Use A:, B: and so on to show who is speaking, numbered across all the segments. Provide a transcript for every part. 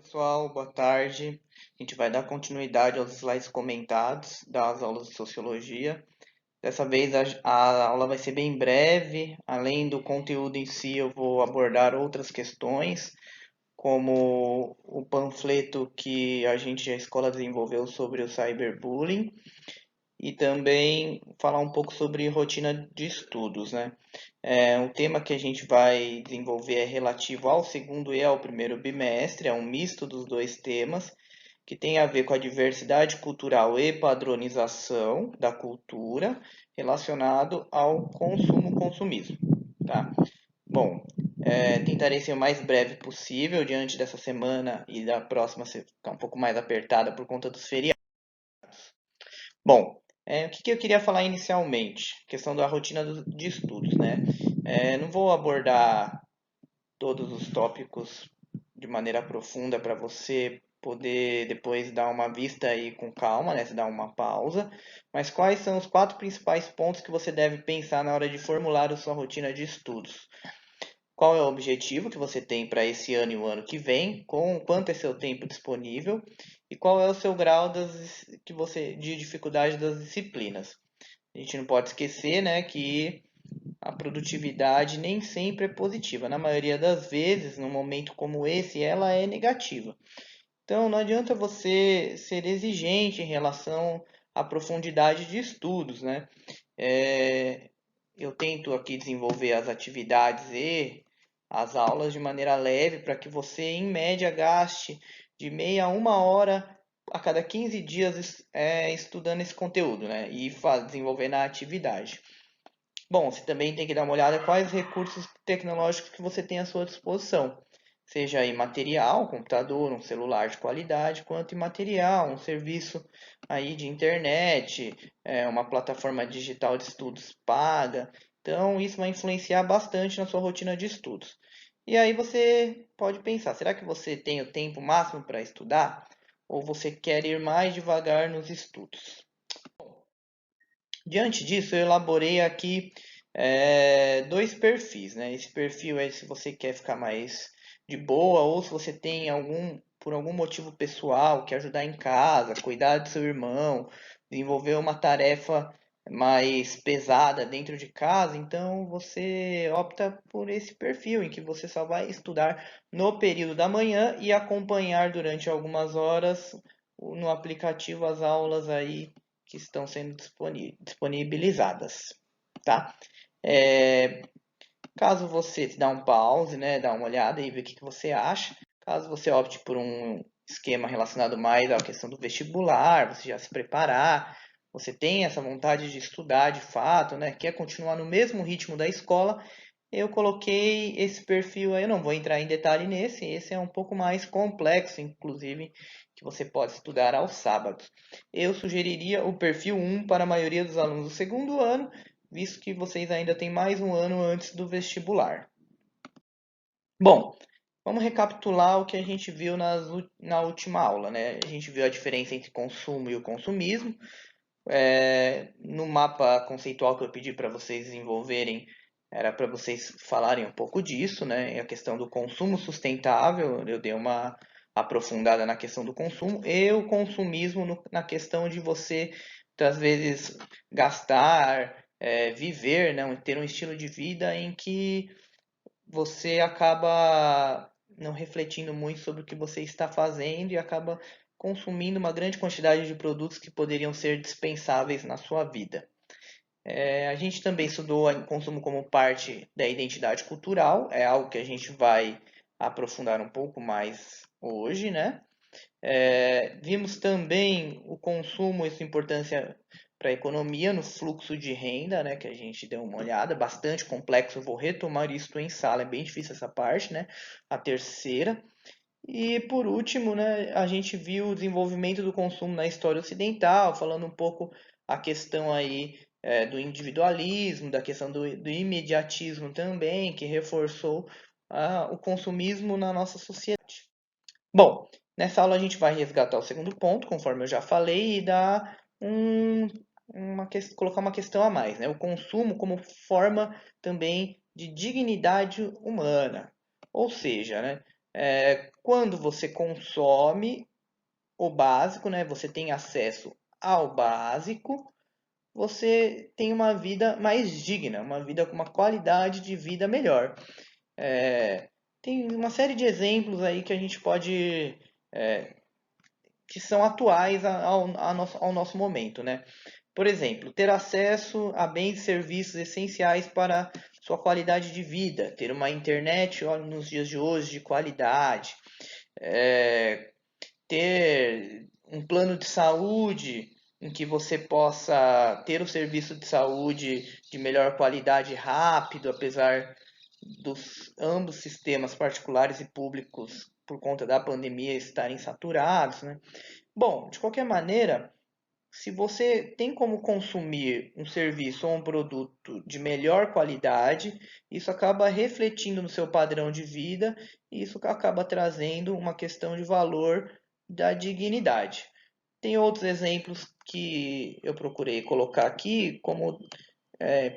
A: Pessoal, boa tarde. A gente vai dar continuidade aos slides comentados das aulas de Sociologia. Dessa vez a aula vai ser bem breve. Além do conteúdo em si, eu vou abordar outras questões, como o panfleto que a escola desenvolveu sobre o cyberbullying e também falar um pouco sobre rotina de estudos, né? O tema que a gente vai desenvolver é relativo ao segundo e ao primeiro bimestre, é um misto dos dois temas, que tem a ver com a diversidade cultural e padronização da cultura relacionado ao consumismo, tá? Bom, tentarei ser o mais breve possível diante dessa semana e da próxima ficar um pouco mais apertada por conta dos feriados. Bom, o que eu queria falar inicialmente? Questão da rotina de estudos, né? Não vou abordar todos os tópicos de maneira profunda para você poder depois dar uma vista aí com calma, né? Se dar uma pausa. Mas quais são os quatro principais pontos que você deve pensar na hora de formular a sua rotina de estudos? Qual é o objetivo que você tem para esse ano e o ano que vem? Quanto é seu tempo disponível? E qual é o seu grau de dificuldade das disciplinas? A gente não pode esquecer, né, que a produtividade nem sempre é positiva. Na maioria das vezes, num momento como esse, ela é negativa. Então, não adianta você ser exigente em relação à profundidade de estudos, né? É, eu tento aqui desenvolver as atividades e as aulas de maneira leve para que você, em média, gaste de meia a uma hora a cada 15 dias estudando esse conteúdo, né? E desenvolvendo a atividade. Bom, você também tem que dar uma olhada quais recursos tecnológicos que você tem à sua disposição. Seja aí material, computador, um celular de qualidade, quanto imaterial, um serviço aí de internet, uma plataforma digital de estudos paga. Então, isso vai influenciar bastante na sua rotina de estudos. E aí você pode pensar, será que você tem o tempo máximo para estudar? Ou você quer ir mais devagar nos estudos? Diante disso, eu elaborei aqui dois perfis, né? Esse perfil é se você quer ficar mais de boa ou se você tem por algum motivo pessoal, quer ajudar em casa, cuidar do seu irmão, desenvolver uma tarefa mais pesada dentro de casa, então você opta por esse perfil em que você só vai estudar no período da manhã e acompanhar durante algumas horas no aplicativo as aulas aí que estão sendo disponibilizadas, tá? É, caso você dá um pause, né, dá uma olhada e ver o que você acha. Caso você opte por um esquema relacionado mais à questão do vestibular, você já se preparar, você tem essa vontade de estudar de fato, né, quer continuar no mesmo ritmo da escola, eu coloquei esse perfil aí, eu não vou entrar em detalhe esse é um pouco mais complexo, inclusive, que você pode estudar aos sábados. Eu sugeriria o perfil 1 para a maioria dos alunos do segundo ano, visto que vocês ainda têm mais um ano antes do vestibular. Bom, vamos recapitular o que a gente viu na última aula, né? A gente viu a diferença entre consumo e o consumismo. No mapa conceitual que eu pedi para vocês desenvolverem, era para vocês falarem um pouco disso, né? A questão do consumo sustentável, eu dei uma aprofundada na questão do consumo, e o consumismo na questão de você, às vezes, gastar, viver, né? Ter um estilo de vida em que você acaba não refletindo muito sobre o que você está fazendo e acaba consumindo uma grande quantidade de produtos que poderiam ser dispensáveis na sua vida. A gente também estudou o consumo como parte da identidade cultural, é algo que a gente vai aprofundar um pouco mais hoje, né? Vimos também o consumo e sua importância para a economia no fluxo de renda, né, que a gente deu uma olhada, bastante complexo, eu vou retomar isso em sala, é bem difícil essa parte, né, a terceira. E por último, né, a gente viu o desenvolvimento do consumo na história ocidental, falando um pouco a questão aí do individualismo, da questão do imediatismo também, que reforçou o consumismo na nossa sociedade. Bom, nessa aula a gente vai resgatar o segundo ponto, conforme eu já falei, e dar colocar uma questão a mais, né? O consumo como forma também de dignidade humana. Ou seja, né? Quando você consome o básico, né, você tem acesso ao básico, você tem uma vida mais digna, uma vida com uma qualidade de vida melhor. Tem uma série de exemplos aí que a gente pode, que são atuais ao nosso momento, né? Por exemplo, ter acesso a bens e serviços essenciais para sua qualidade de vida, ter uma internet nos dias de hoje de qualidade, ter um plano de saúde em que você possa ter o serviço de saúde de melhor qualidade rápido, apesar dos ambos sistemas particulares e públicos por conta da pandemia estarem saturados, né? Bom, de qualquer maneira, se você tem como consumir um serviço ou um produto de melhor qualidade, isso acaba refletindo no seu padrão de vida e isso acaba trazendo uma questão de valor da dignidade. Tem outros exemplos que eu procurei colocar aqui, como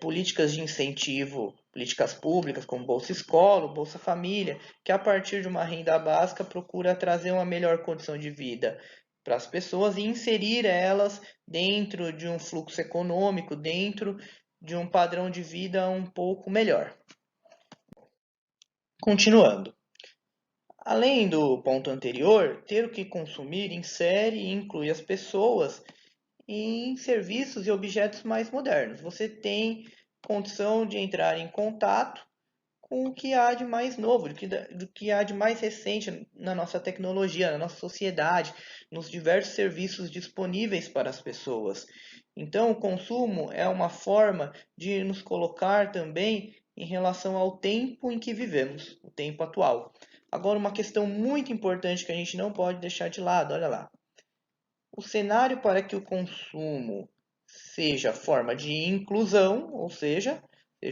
A: políticas de incentivo, políticas públicas como Bolsa Escola, Bolsa Família, que a partir de uma renda básica procura trazer uma melhor condição de vida para as pessoas e inserir elas dentro de um fluxo econômico, dentro de um padrão de vida um pouco melhor. Continuando. Além do ponto anterior, ter o que consumir insere e inclui as pessoas em serviços e objetos mais modernos. Você tem condição de entrar em contato com o que há de mais novo, do que há de mais recente na nossa tecnologia, na nossa sociedade, nos diversos serviços disponíveis para as pessoas. Então, o consumo é uma forma de nos colocar também em relação ao tempo em que vivemos, o tempo atual. Agora, uma questão muito importante que a gente não pode deixar de lado, olha lá. O cenário para que o consumo seja forma de inclusão, ou seja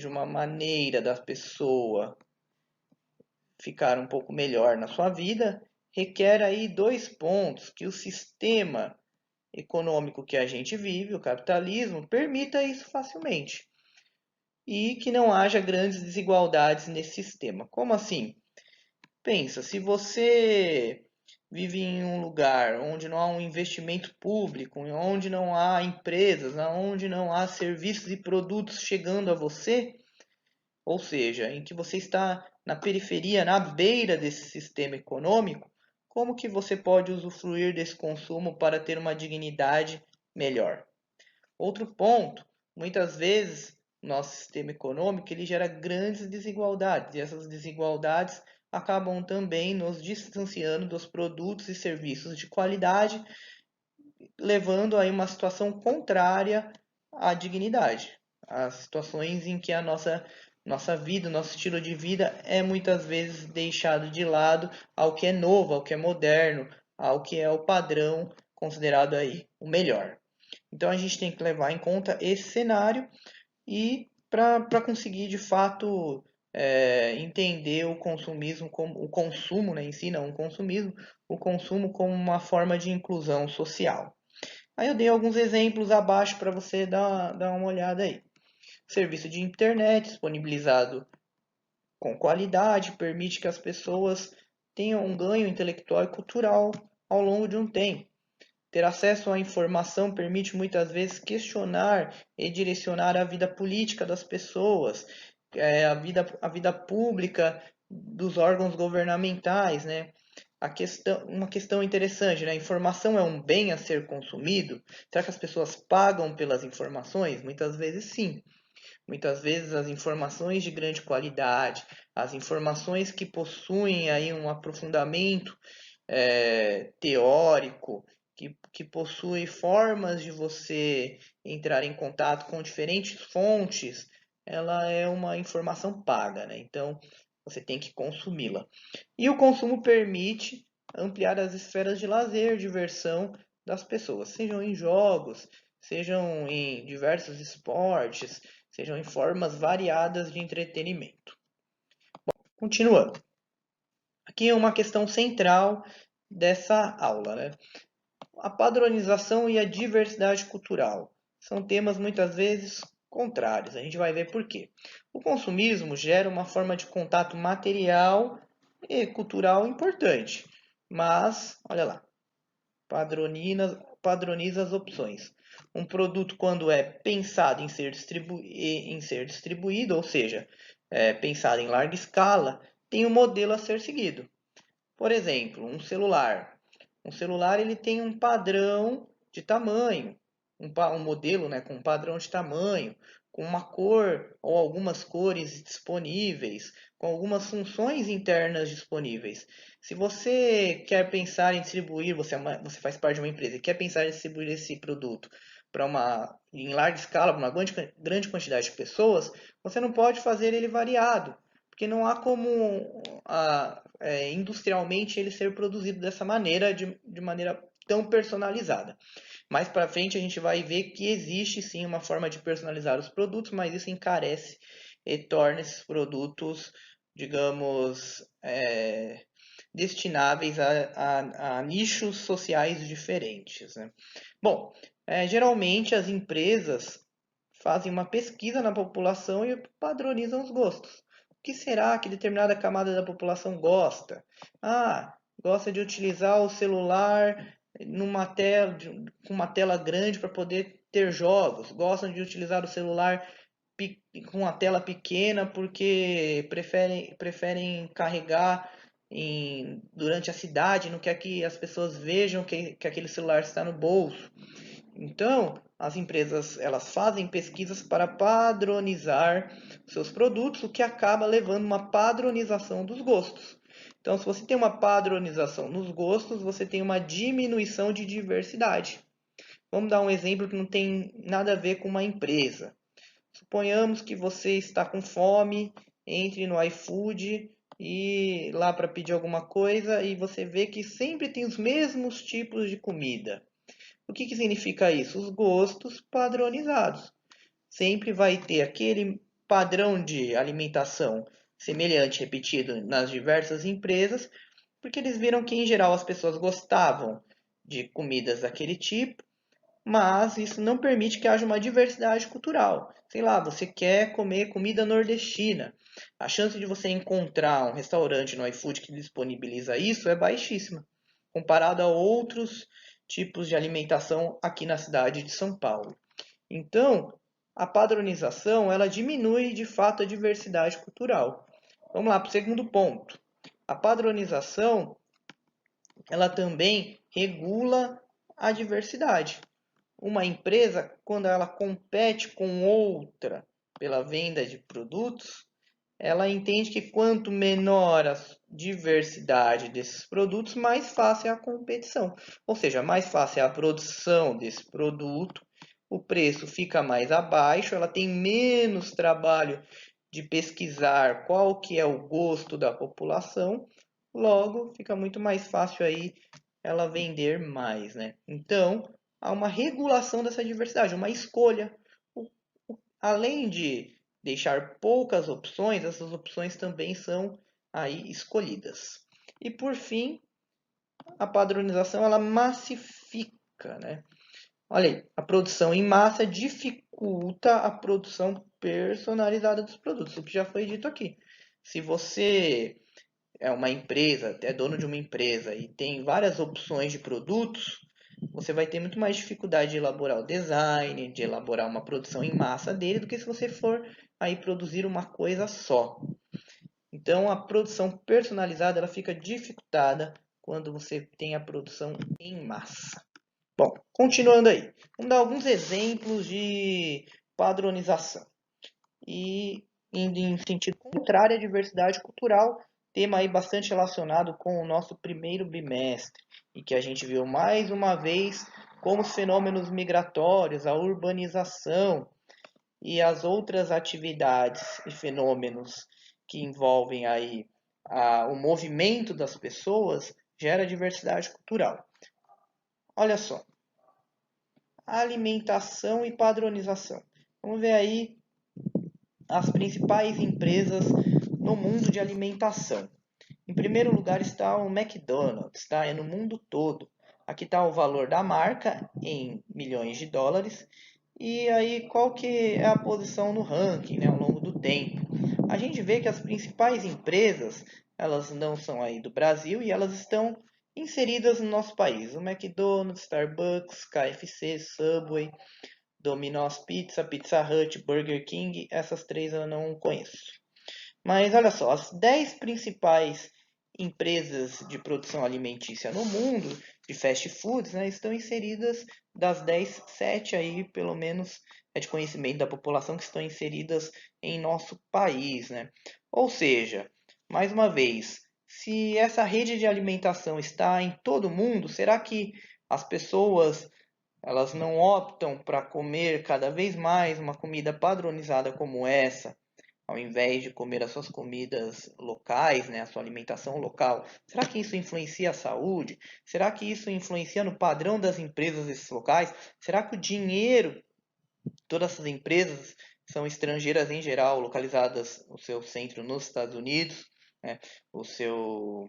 A: uma maneira da pessoa ficar um pouco melhor na sua vida, requer aí dois pontos: que o sistema econômico que a gente vive, o capitalismo, permita isso facilmente e que não haja grandes desigualdades nesse sistema. Como assim? Pensa, se você vive em um lugar onde não há um investimento público, onde não há empresas, onde não há serviços e produtos chegando a você, ou seja, em que você está na periferia, na beira desse sistema econômico, como que você pode usufruir desse consumo para ter uma dignidade melhor? Outro ponto, muitas vezes nosso sistema econômico ele gera grandes desigualdades e essas desigualdades acabam também nos distanciando dos produtos e serviços de qualidade, levando a uma situação contrária à dignidade, às situações em que a nossa vida, o nosso estilo de vida é muitas vezes deixado de lado ao que é novo, ao que é moderno, ao que é o padrão considerado aí o melhor. Então a gente tem que levar em conta esse cenário e para conseguir de fato entender o consumismo como o consumo, né, em si, não o consumismo, o consumo como uma forma de inclusão social. Aí eu dei alguns exemplos abaixo para você dar uma olhada aí. Serviço de internet disponibilizado com qualidade permite que as pessoas tenham um ganho intelectual e cultural ao longo de um tempo. Ter acesso à informação permite muitas vezes questionar e direcionar a vida política das pessoas, a vida pública dos órgãos governamentais, né? Uma questão interessante, né? A informação é um bem a ser consumido? Será que as pessoas pagam pelas informações? Muitas vezes sim. Muitas vezes as informações de grande qualidade, as informações que possuem aí um aprofundamento teórico, que possui formas de você entrar em contato com diferentes fontes, ela é uma informação paga, né? Então você tem que consumi-la. E o consumo permite ampliar as esferas de lazer, diversão das pessoas, sejam em jogos, sejam em diversos esportes, sejam em formas variadas de entretenimento. Continuando. Aqui é uma questão central dessa aula, né? A padronização e a diversidade cultural são temas muitas vezes contrários. A gente vai ver por quê. O consumismo gera uma forma de contato material e cultural importante. Mas, olha lá, padroniza as opções. Um produto, quando é pensado em ser distribuído, ou seja, pensado em larga escala, tem um modelo a ser seguido. Por exemplo, um celular. Um celular ele tem um padrão de tamanho, um modelo, né, com um padrão de tamanho, com uma cor ou algumas cores disponíveis, com algumas funções internas disponíveis. Se você quer pensar em distribuir, você faz parte de uma empresa e quer pensar em distribuir esse produto em larga escala, para uma grande quantidade de pessoas, você não pode fazer ele variado, porque não há como industrialmente ele ser produzido dessa maneira, de maneira tão personalizada. Mais para frente a gente vai ver que existe sim uma forma de personalizar os produtos, mas isso encarece e torna esses produtos, digamos, destináveis a nichos sociais diferentes, né? Bom, geralmente as empresas fazem uma pesquisa na população e padronizam os gostos. O que será que determinada camada da população gosta? Ah, gosta de utilizar o celular com uma tela grande para poder ter jogos. Gostam de utilizar o celular com a tela pequena porque preferem carregar durante a cidade, não quer que as pessoas vejam que aquele celular está no bolso. Então, as empresas elas fazem pesquisas para padronizar seus produtos, o que acaba levando uma padronização dos gostos. Então, se você tem uma padronização nos gostos, você tem uma diminuição de diversidade. Vamos dar um exemplo que não tem nada a ver com uma empresa. Suponhamos que você está com fome, entre no iFood e lá para pedir alguma coisa e você vê que sempre tem os mesmos tipos de comida. O que significa isso? Os gostos padronizados. Sempre vai ter aquele padrão de alimentação semelhante repetido nas diversas empresas, porque eles viram que em geral as pessoas gostavam de comidas daquele tipo, mas isso não permite que haja uma diversidade cultural. Sei lá, você quer comer comida nordestina. A chance de você encontrar um restaurante no iFood que disponibiliza isso é baixíssima, comparado a outros tipos de alimentação aqui na cidade de São Paulo. Então, a padronização ela diminui de fato a diversidade cultural. Vamos lá para o segundo ponto. A padronização ela também regula a diversidade. Uma empresa, quando ela compete com outra pela venda de produtos, ela entende que quanto menor a diversidade desses produtos, mais fácil é a competição. Ou seja, mais fácil é a produção desse produto, o preço fica mais abaixo, ela tem menos trabalho de pesquisar qual que é o gosto da população, logo fica muito mais fácil aí ela vender mais, né? Então, há uma regulação dessa diversidade, uma escolha. Além de deixar poucas opções, essas opções também são aí escolhidas. E por fim, a padronização ela massifica, né? Olha aí, a produção em massa dificulta a produção personalizada dos produtos, o que já foi dito aqui. Se você é uma empresa, é dono de uma empresa e tem várias opções de produtos, você vai ter muito mais dificuldade de elaborar o design, de elaborar uma produção em massa dele, do que se você for aí produzir uma coisa só. Então, a produção personalizada ela fica dificultada quando você tem a produção em massa. Bom, continuando aí, vamos dar alguns exemplos de padronização. E indo em sentido contrário à diversidade cultural, tema aí bastante relacionado com o nosso primeiro bimestre, e que a gente viu mais uma vez como os fenômenos migratórios, a urbanização e as outras atividades e fenômenos que envolvem aí o movimento das pessoas gera diversidade cultural. Olha só, alimentação e padronização. Vamos ver aí as principais empresas no mundo de alimentação. Em primeiro lugar está o McDonald's, tá? É no mundo todo. Aqui está o valor da marca em milhões de dólares. E aí qual que é a posição no ranking, né, ao longo do tempo? A gente vê que as principais empresas elas não são aí do Brasil e elas estão inseridas no nosso país. O McDonald's, Starbucks, KFC, Subway, Domino's Pizza, Pizza Hut, Burger King, essas três eu não conheço. Mas olha só, as 10 principais empresas de produção alimentícia no mundo, de fast foods, né, estão inseridas das 10, 7 aí, pelo menos, é de conhecimento da população que estão inseridas em nosso país, né? Ou seja, mais uma vez, se essa rede de alimentação está em todo mundo, será que as pessoas elas não optam para comer cada vez mais uma comida padronizada como essa, ao invés de comer as suas comidas locais, né, a sua alimentação local? Será que isso influencia a saúde? Será que isso influencia no padrão das empresas desses locais? Será que o dinheiro, todas essas empresas são estrangeiras em geral, localizadas o seu centro nos Estados Unidos, né, o seu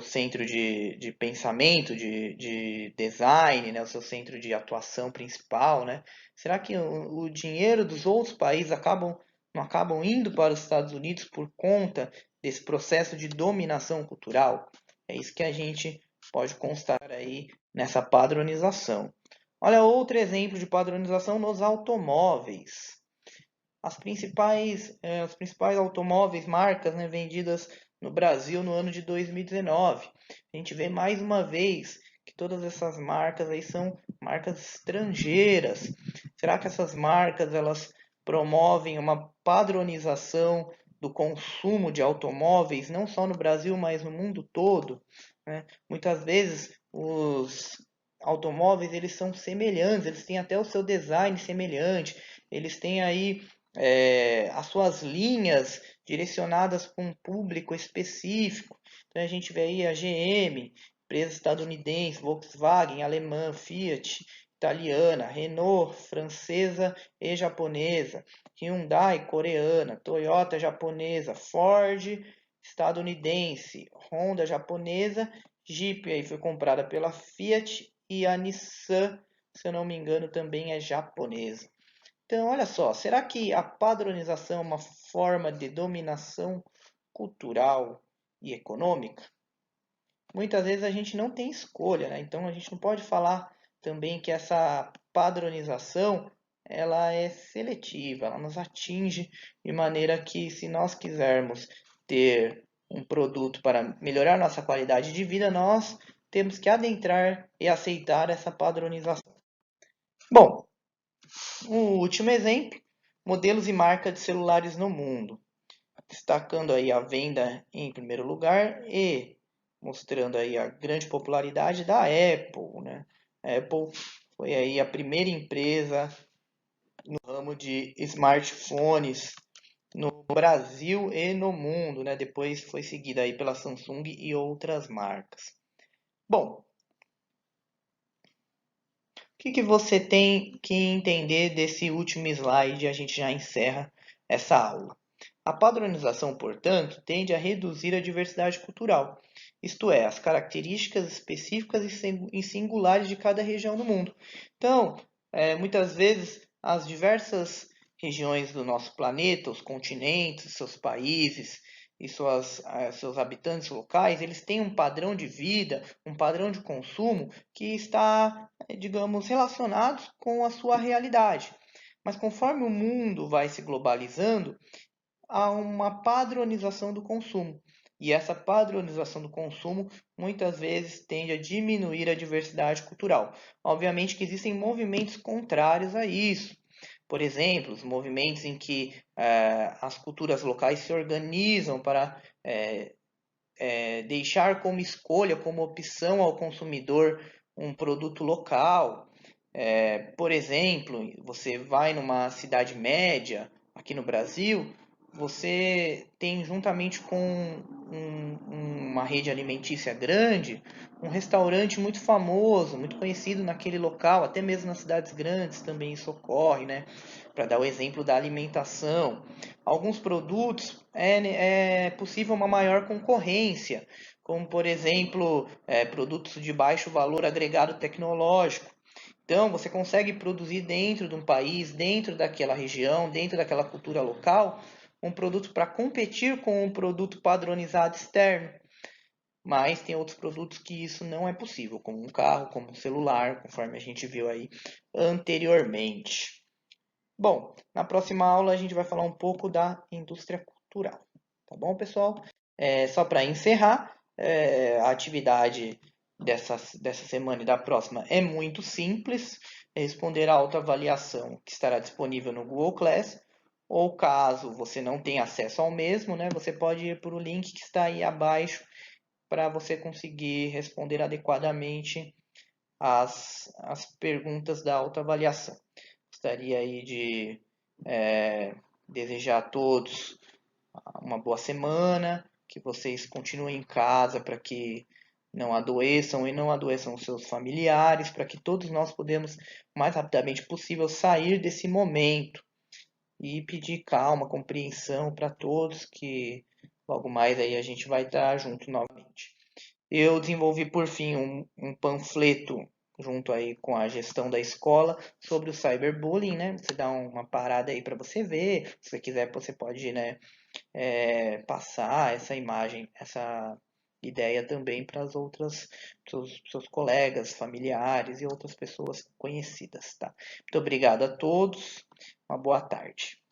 A: centro de pensamento, de design, né? O seu centro de atuação principal, né? Será que o dinheiro dos outros países não acabam indo para os Estados Unidos por conta desse processo de dominação cultural? É isso que a gente pode constatar aí nessa padronização. Olha outro exemplo de padronização nos automóveis. Os principais automóveis, marcas, né, vendidas no Brasil no ano de 2019. A gente vê mais uma vez que todas essas marcas aí são marcas estrangeiras. Será que essas marcas elas promovem uma padronização do consumo de automóveis, não só no Brasil, mas no mundo todo, né? Muitas vezes os automóveis eles são semelhantes, eles têm até o seu design semelhante, eles têm aí as suas linhas direcionadas para um público específico. Então a gente vê aí a GM, empresa estadunidense, Volkswagen, alemã, Fiat, italiana, Renault, francesa e japonesa, Hyundai, coreana, Toyota, japonesa, Ford, estadunidense, Honda, japonesa, Jeep aí foi comprada pela Fiat e a Nissan, se eu não me engano, também é japonesa. Então, olha só, será que a padronização é uma forma de dominação cultural e econômica? Muitas vezes a gente não tem escolha, né? Então a gente não pode falar também que essa padronização ela é seletiva, ela nos atinge de maneira que se nós quisermos ter um produto para melhorar nossa qualidade de vida, nós temos que adentrar e aceitar essa padronização. Bom, um último exemplo, modelos e marca de celulares no mundo, destacando aí a venda em primeiro lugar e mostrando aí a grande popularidade da Apple, né? A Apple foi aí a primeira empresa no ramo de smartphones no Brasil e no mundo, né? Depois foi seguida aí pela Samsung e outras marcas. Bom, o que você tem que entender desse último slide? A gente já encerra essa aula. A padronização, portanto, tende a reduzir a diversidade cultural, isto é, as características específicas e singulares de cada região do mundo. Então, muitas vezes, as diversas regiões do nosso planeta, os continentes, seus países e seus habitantes locais, eles têm um padrão de vida, um padrão de consumo que está, digamos, relacionado com a sua realidade. Mas conforme o mundo vai se globalizando, há uma padronização do consumo. E essa padronização do consumo muitas vezes tende a diminuir a diversidade cultural. Obviamente que existem movimentos contrários a isso. Por exemplo, os movimentos em que as culturas locais se organizam para deixar como escolha, como opção ao consumidor um produto local. Por exemplo, você vai numa cidade média aqui no Brasil, você tem juntamente com uma rede alimentícia grande, um restaurante muito famoso, muito conhecido naquele local, até mesmo nas cidades grandes também isso ocorre, né? Para dar o exemplo da alimentação. Alguns produtos é possível uma maior concorrência, como por exemplo, produtos de baixo valor agregado tecnológico. Então, você consegue produzir dentro de um país, dentro daquela região, dentro daquela cultura local, um produto para competir com um produto padronizado externo. Mas tem outros produtos que isso não é possível, como um carro, como um celular, conforme a gente viu aí anteriormente. Bom, na próxima aula a gente vai falar um pouco da indústria cultural. Tá bom, pessoal? Só para encerrar, a atividade dessa semana e da próxima é muito simples. É responder a autoavaliação que estará disponível no Google Class. Ou caso você não tenha acesso ao mesmo, né, você pode ir para o link que está aí abaixo para você conseguir responder adequadamente as perguntas da autoavaliação. Gostaria aí de desejar a todos uma boa semana, que vocês continuem em casa para que não adoeçam e não adoeçam os seus familiares, para que todos nós podemos, o mais rapidamente possível, sair desse momento e pedir calma, compreensão para todos, que logo mais aí a gente vai estar junto novamente. Eu desenvolvi, por fim, um panfleto junto aí com a gestão da escola sobre o cyberbullying, né? Você dá uma parada aí para você ver. Se você quiser, você pode, né, passar essa imagem, essa ideia também para as outras, seus colegas, familiares e outras pessoas conhecidas, tá? Muito obrigado a todos. Uma boa tarde.